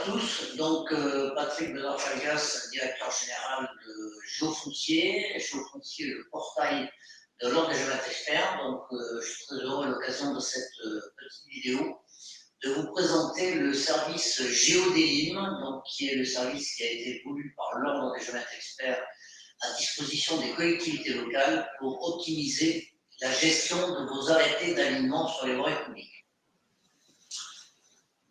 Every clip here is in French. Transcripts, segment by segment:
tous. Donc, Patrick Bedard-Falgas, directeur général de Géofoncier. Géofoncier, le portail de l'Ordre des géomètres experts. Donc, je suis très heureux à l'occasion de cette petite vidéo de vous présenter le service GeoDelim, donc qui est le service qui a été voulu par l'Ordre des géomètres experts à disposition des collectivités locales pour optimiser la gestion de vos arrêtés d'alignement sur les voies publiques.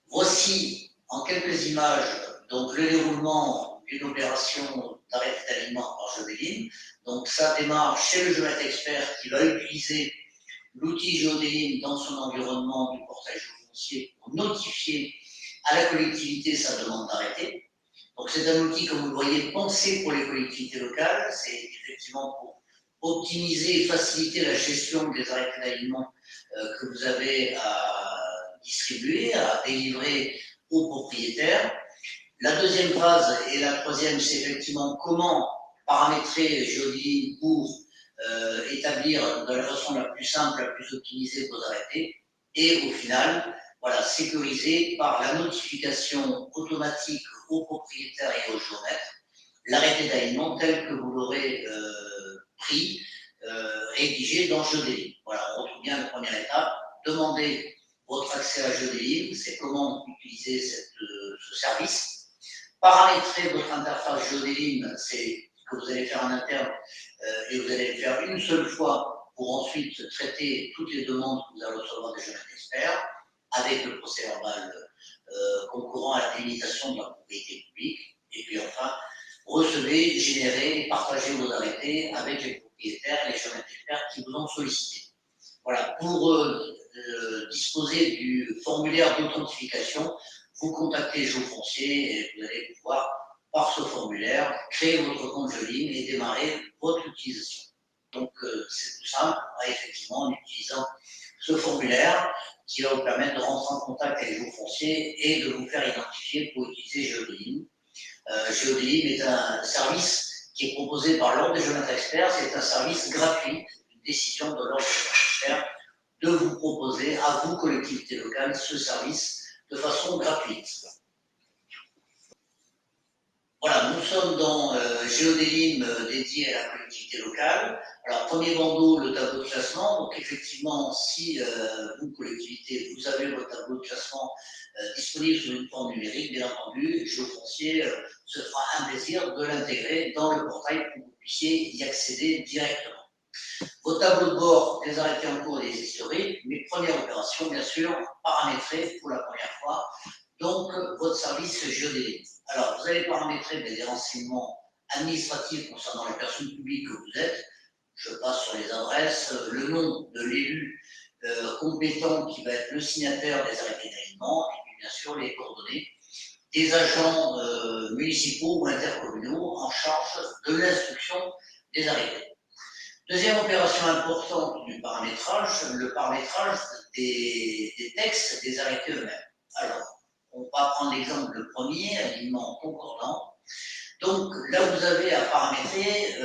Voici en quelques images donc le déroulement d'une opération d'arrêté d'alignement par GeoDelim. Donc ça démarre chez le géomètre expert qui va utiliser l'outil GeoDelim dans son environnement du portail géofoncier pour notifier à la collectivité sa demande d'arrêté. Donc c'est un outil, comme vous le voyez, pensé pour les collectivités locales. C'est effectivement pour optimiser et faciliter la gestion des arrêtés d'alignement que vous avez à distribuer, à délivrer aux propriétaires. La deuxième phase et la troisième, c'est effectivement comment paramétrer GeoDelim pour établir de la façon la plus simple, la plus optimisée vos arrêtés, et au final, voilà, sécuriser par la notification automatique aux propriétaires et aux géomètres l'arrêté d'alignement tel que vous l'aurez pris, rédigé dans GeoDelim. Voilà, on retrouve bien la première étape, demander votre accès à GeoDelim, c'est comment utiliser ce service. Paramétrer votre interface GeoDelim, c'est ce que vous allez faire en interne et vous allez le faire une seule fois pour ensuite traiter toutes les demandes que vous allez recevoir des géomètres experts avec le procès-verbal concourant à la délimitation de la propriété publique. Et puis enfin, recevez, générez et partagez vos arrêtés avec les propriétaires et les géomètres experts qui vous ont sollicité. Voilà, pour disposer du formulaire d'authentification, vous contactez Géofoncier et vous allez pouvoir, par ce formulaire, créer votre compte GeoDelim et démarrer votre utilisation. Donc, c'est tout simple, effectivement, en utilisant ce formulaire qui va vous permettre de rentrer en contact avec Géofoncier et de vous faire identifier pour utiliser GeoDelim. GeoDelim est un service qui est proposé par l'Ordre des géomètres experts. C'est un service gratuit, une décision de l'Ordre des géomètres experts de vous proposer à vous, collectivités locales, ce service de façon gratuite. Voilà, nous sommes dans GeoDelim dédié à la collectivité locale. Alors, premier bandeau, le tableau de classement. Donc, effectivement, si vous, collectivité, vous avez votre tableau de classement disponible sous une forme numérique, bien entendu, Géofoncier se fera un plaisir de l'intégrer dans le portail pour que vous puissiez y accéder directement. Vos tableaux de bord, des arrêtés en cours et des historiques, mais première opération, bien sûr, paramétrer pour la première fois, donc votre service GeoDelim. Alors, vous allez paramétrer des renseignements administratifs concernant les personnes publiques que vous êtes. Je passe sur les adresses, le nom de l'élu compétent qui va être le signataire des arrêtés d'alignement, et puis bien sûr les coordonnées des agents municipaux ou intercommunaux en charge de l'instruction des arrêtés. Deuxième opération importante du paramétrage, le paramétrage des textes des arrêtés eux-mêmes. Alors, on va prendre l'exemple le premier, alignement concordant. Donc là, vous avez à paramétrer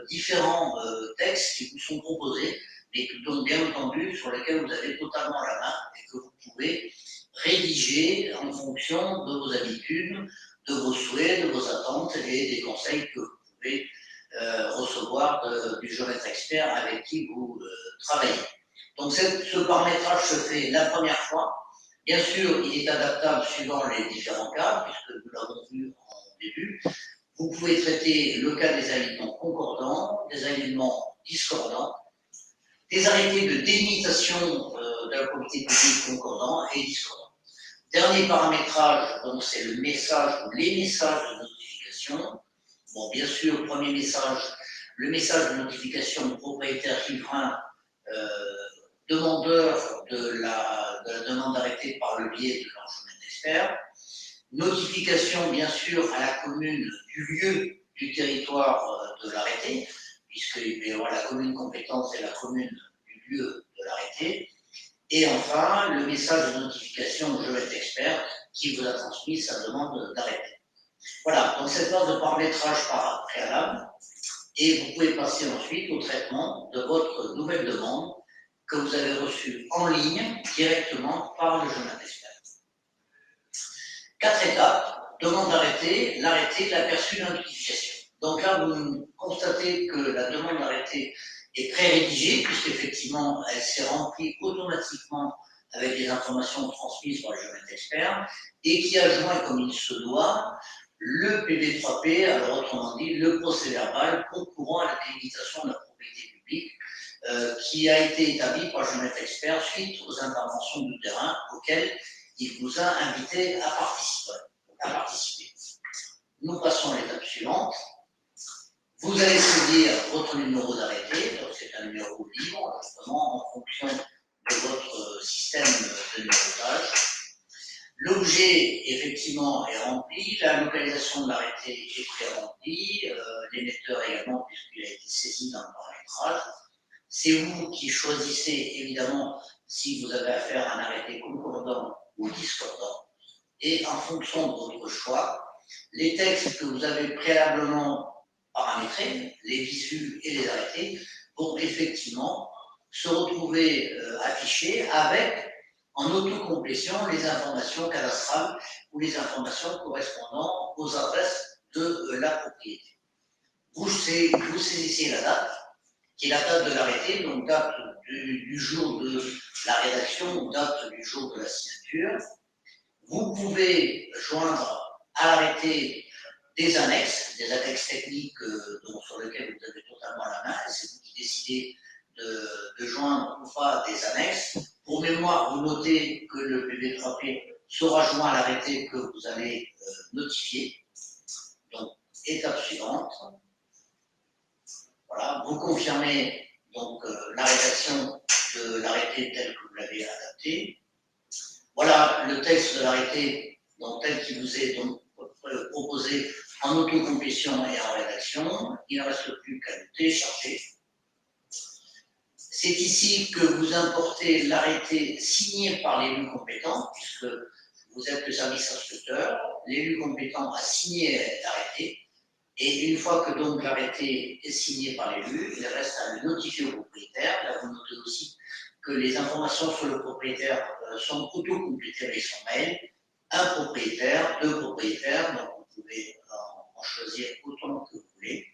différents textes qui vous sont proposés, mais donc bien entendu sur lesquels vous avez totalement la main et que vous pouvez rédiger en fonction de vos habitudes, de vos souhaits, de vos attentes et des conseils que vous pouvez recevoir du géomètre expert avec qui vous travaillez. Donc ce paramétrage se fait la première fois. Bien sûr, il est adaptable suivant les différents cas, puisque nous l'avons vu en début. Vous pouvez traiter le cas des alignements concordants, des alignements discordants, des arrêtés de délimitation de la propriété publique concordants et discordants. Dernier paramétrage, donc c'est le message ou les messages de notification. Bon, bien sûr, premier message, le message de notification propriétaire riverain demandeur de la demande d'arrêté par le biais de l'enjeu d'expert. Notification, bien sûr, à la commune du lieu du territoire de l'arrêté, puisque la commune compétente est la commune du lieu de l'arrêté. Et enfin, le message de notification au géomètre expert qui vous a transmis sa demande d'arrêté. Voilà, donc cette phase de paramétrage par préalable, et vous pouvez passer ensuite au traitement de votre nouvelle demande que vous avez reçue en ligne directement par le géomètre expert. 4 étapes. demande d'arrêté, l'arrêté l'a perçu de notification. Donc là, vous constatez que la demande d'arrêté est pré-rédigée, puisqu'effectivement, elle s'est remplie automatiquement avec les informations transmises par le géomètre expert, et qui a joint, comme il se doit, le PV3P, alors autrement dit, le procès-verbal concourant à la délimitation de la propriété publique, qui a été établi par le géomètre expert suite aux interventions du terrain auxquelles il vous a invité à participer. Nous passons à l'étape suivante. Vous allez saisir votre numéro d'arrêté, donc c'est un numéro libre, justement, en fonction de votre système de numérotage. L'objet, effectivement, est rempli, la localisation de l'arrêté est pré-remplie, l'émetteur également, puisqu'il a été saisi dans le paramétrage. C'est vous qui choisissez, évidemment, si vous avez affaire à un arrêté concordant ou discordant. Et en fonction de votre choix, les textes que vous avez préalablement paramétrés, les visus et les arrêtés, vont effectivement se retrouver affichés avec, en autocomplétion, les informations cadastrales ou les informations correspondant aux adresses de la propriété. Vous saisissez la date, qui est la date de l'arrêté, donc date du jour de la rédaction ou date du jour de la signature. Vous pouvez joindre à l'arrêté des annexes techniques sur lesquelles vous avez totalement la main, c'est vous qui décidez de joindre ou pas des annexes. Pour mémoire, vous notez que le PV3P sera joint à l'arrêté que vous allez notifier. Donc, étape suivante. Voilà, vous confirmez donc la rédaction de l'arrêté tel que vous l'avez adapté. Voilà le texte de l'arrêté tel qu'il vous est donc proposé en autocomplétion et en rédaction. Il ne reste plus qu'à le télécharger. C'est ici que vous importez l'arrêté signé par l'élu compétent, puisque vous êtes le service instructeur. L'élu compétent a signé l'arrêté. Et une fois que donc l'arrêté est signé par l'élu, il reste à le notifier au propriétaire. Là, vous notez aussi que les informations sur le propriétaire sont auto-complétées avec son mail. Un propriétaire, deux propriétaires, donc vous pouvez en choisir autant que vous voulez.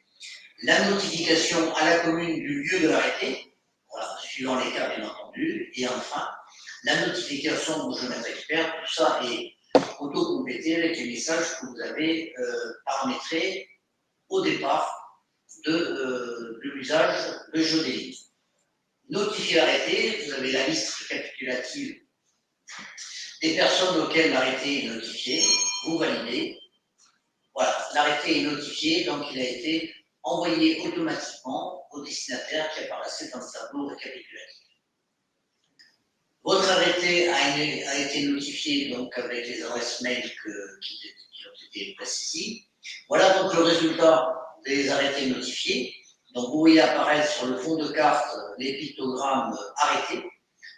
La notification à la commune du lieu de l'arrêté, voilà, suivant les cas bien entendu. Et enfin, la notification au géomètre expert, tout ça est auto-complété avec les messages que vous avez paramétrés au départ de l'usage de GeoDélim. Notifier l'arrêté, vous avez la liste récapitulative des personnes auxquelles l'arrêté est notifié, vous validez. Voilà, l'arrêté est notifié, donc il a été envoyé automatiquement au destinataire qui apparaissait dans le tableau récapitulatif. Votre arrêté a été notifié donc avec les adresses mail qui ont été précisées. Voilà donc le résultat des arrêtés notifiés. Donc vous voyez apparaître sur le fond de carte les pictogrammes arrêtés.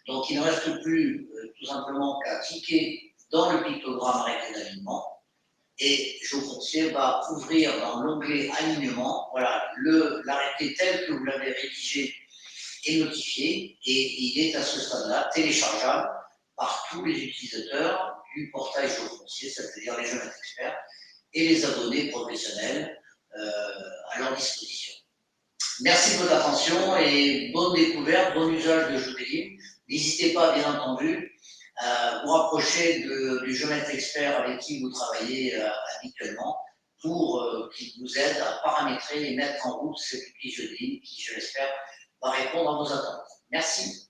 Donc il ne reste plus tout simplement qu'à cliquer dans le pictogramme arrêté d'alignement. Et GeoFoncier va ouvrir dans l'onglet alignement, voilà, l'arrêté tel que vous l'avez rédigé et notifié, et il est à ce stade-là téléchargeable par tous les utilisateurs du portail GeoFoncier, c'est-à-dire les géomètres experts et les abonnés professionnels à leur disposition. Merci de votre attention et bonne découverte, bon usage de GeoDélim. N'hésitez pas, bien entendu, à vous rapprocher du géomètre expert avec qui vous travaillez habituellement pour qu'il vous aide à paramétrer et mettre en route cet outil GeoDélim qui, je l'espère, va répondre à vos attentes. Merci.